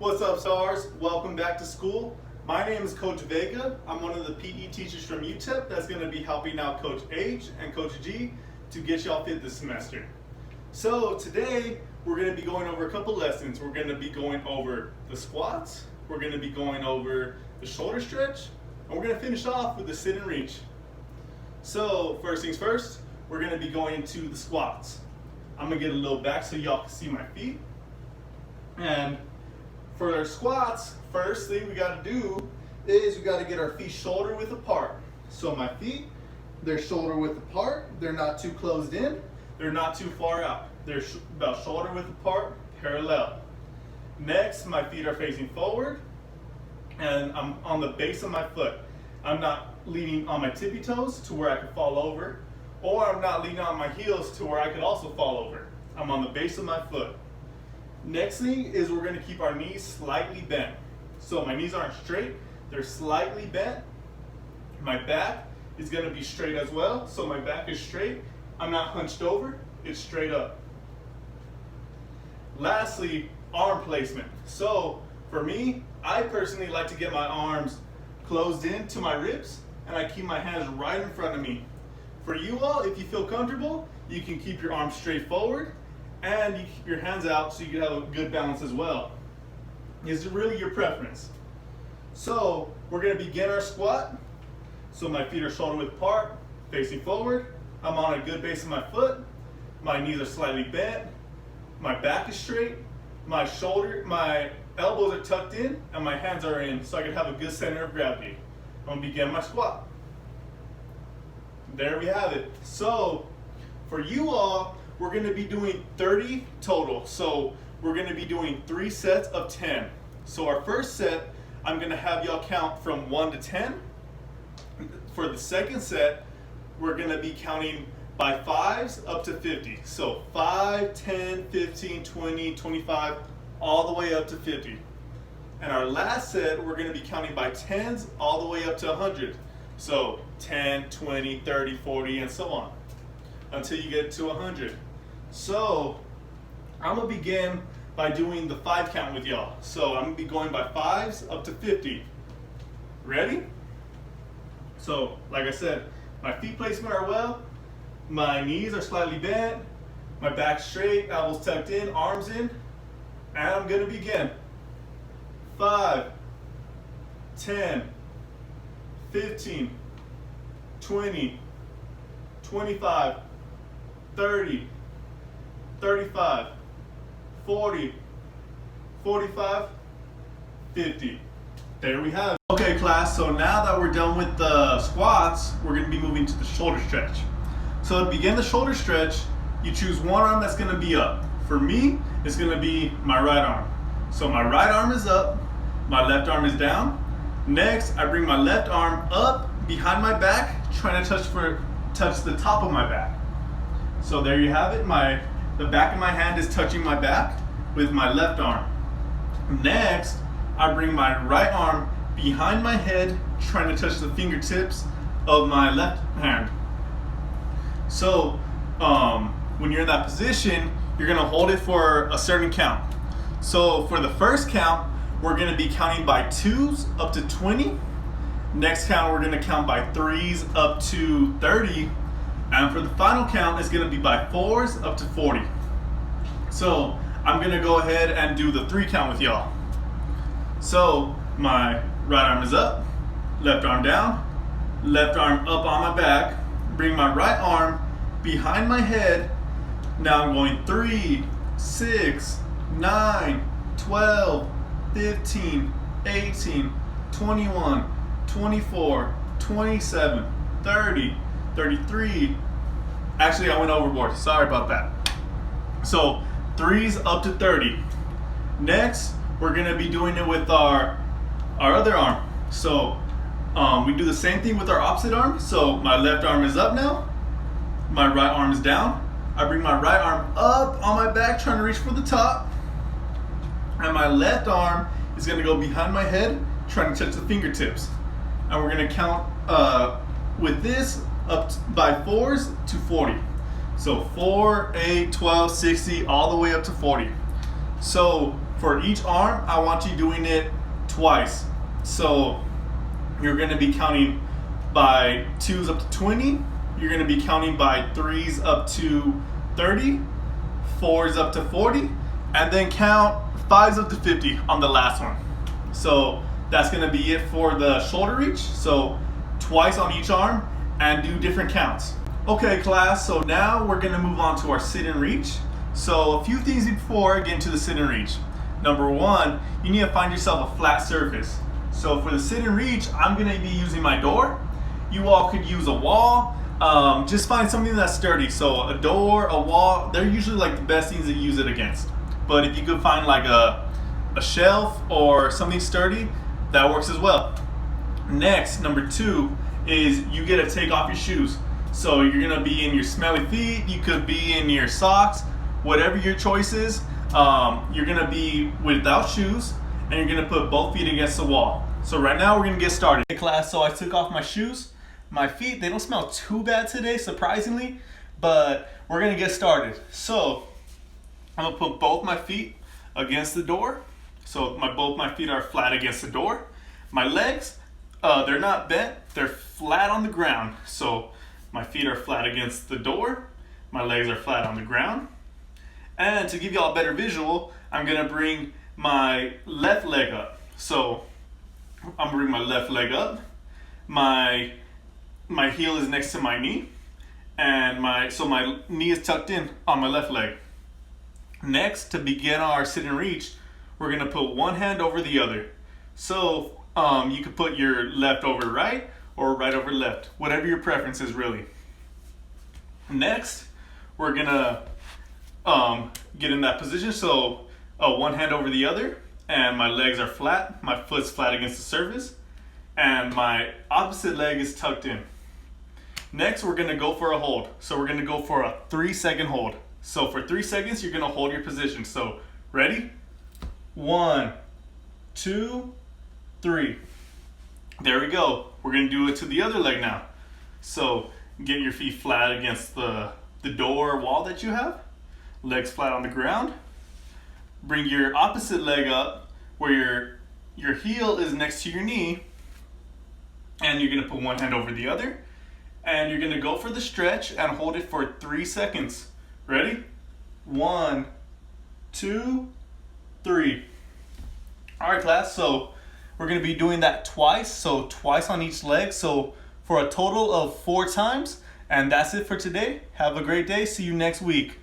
What's up, stars? Welcome back to school. My name is Coach Vega. I'm one of the PE teachers from UTEP that's going to be helping out Coach H and Coach G to get y'all fit this semester. So today we're going to be going over a couple lessons. We're going to be going over the squats, we're going to be going over the shoulder stretch, and we're going to finish off with the sit and reach. So first things first, we're going to be going into the squats. I'm going to get a little back so y'all can see my feet. And for our squats, first thing we got to do is we got to get our feet shoulder width apart. So my feet, they're shoulder width apart. They're not too closed in. They're not too far out. They're about shoulder width apart, parallel. Next, my feet are facing forward and I'm on the base of my foot. I'm not leaning on my tippy toes to where I could fall over, or I'm not leaning on my heels to where I could also fall over. I'm on the base of my foot. Next thing is we're going to keep our knees slightly bent. So my knees aren't straight, they're slightly bent. My back is going to be straight as well. So my back is straight. I'm not hunched over, it's straight up. Lastly, arm placement. So for me, I personally like to get my arms closed in to my ribs and I keep my hands right in front of me. For you all, if you feel comfortable, you can keep your arms straight forward and you keep your hands out so you can have a good balance as well. It's really your preference. So we're going to begin our squat. So my feet are shoulder width apart, facing forward. I'm on a good base of my foot. My knees are slightly bent. My back is straight. My elbows are tucked in and my hands are in so I can have a good center of gravity. I'm going to begin my squat. There we have it. So for you all, we're going to be doing 30 total. So we're going to be doing 3 sets of 10. So our first set, I'm going to have y'all count from 1 to 10. For the second set, we're going to be counting by 5s up to 50. So 5, 10, 15, 20, 25, all the way up to 50. And our last set, we're going to be counting by 10s all the way up to 100. So 10, 20, 30, 40, and so on, until you get to 100. So I'm going to begin by doing the 5 count with y'all. So I'm going to be going by 5s up to 50. Ready? So like I said, my feet placement are well, my knees are slightly bent, my back straight, elbows tucked in, arms in, and I'm going to begin. 5, 10, 15, 20, 25, 30, 35, 40, 45, 50. There we have it. Okay class, so now that we're done with the squats, we're going to be moving to the shoulder stretch. So to begin the shoulder stretch, you choose one arm that's going to be up. For me, it's going to be my right arm. So my right arm is up, my left arm is down. Next, I bring my left arm up behind my back, trying to touch the top of my back. So there you have it. The back of my hand is touching my back with my left arm. Next, I bring my right arm behind my head, trying to touch the fingertips of my left hand. So when you're in that position, you're going to hold it for a certain count. So for the first count, we're going to be counting by 2s up to 20. Next count, we're going to count by 3s up to 30. And for the final count, it's going to be by 4s up to 40. So I'm going to go ahead and do the 3 count with y'all. So my right arm is up, left arm down, left arm up on my back, bring my right arm behind my head. Now I'm going 3, 6, 9, 12, 15, 18, 21, 24, 27, 30, 33. Actually, I went overboard. Sorry about that. So 3s up to 30. Next, we're going to be doing it with our other arm. So we do the same thing with our opposite arm. So my left arm is up now. My right arm is down. I bring my right arm up on my back, trying to reach for the top. And my left arm is going to go behind my head, trying to touch the fingertips. And we're going to count with this up by 4s to 40. So 4, 8, 12, 60, all the way up to 40. So For each arm, I want you doing it twice. So you're gonna be counting by 2s up to 20. You're gonna be counting by 3s up to 30, 4s up to 40, and then count 5s up to 50 on the last one. So that's gonna be it for the shoulder reach. So twice on each arm and do different counts. Okay class, so now we're gonna move on to our sit and reach. So a few things before I get into the sit and reach. Number one, you need to find yourself a flat surface. So for the sit and reach, I'm gonna be using my door. You all could use a wall. Just find something that's sturdy. So a door, a wall, they're usually like the best things to use it against. But if you could find like a shelf or something sturdy, that works as well. Next, number two, is you get to take off your shoes. So you're gonna be in your smelly feet, you could be in your socks, whatever your choice is. You're gonna be without shoes and you're gonna put both feet against the wall. So right now we're gonna get started. Hey class, so I took off my shoes. My feet, they don't smell too bad today, surprisingly, but we're gonna get started. So I'm gonna put both my feet against the door. So both my feet are flat against the door. My legs, they're not bent, they're flat on the ground. So my feet are flat against the door, my legs are flat on the ground. And to give y'all a better visual, I'm gonna bring my left leg up. So I'm gonna bring my left leg up. My heel is next to my knee, and my knee is tucked in on my left leg. Next, to begin our sit and reach, we're gonna put one hand over the other. So you could put your left over right or right over left, whatever your preference is really. Next, we're gonna get in that position. So one hand over the other, and my legs are flat, my foot's flat against the surface, and my opposite leg is tucked in. Next, we're gonna go for a hold. So we're gonna go for a 3-second hold. So for 3 seconds, you're gonna hold your position. So ready? 1, 2, 3. There we go. We're gonna do it to the other leg now. So get your feet flat against the door wall that you have. Legs flat on the ground. Bring your opposite leg up where your heel is next to your knee, and you're gonna put one hand over the other, and you're gonna go for the stretch and hold it for 3 seconds. Ready? 1, 2, 3. All right, class, so we're gonna be doing that twice, so twice on each leg, so for a total of 4 times, and that's it for today. Have a great day, see you next week.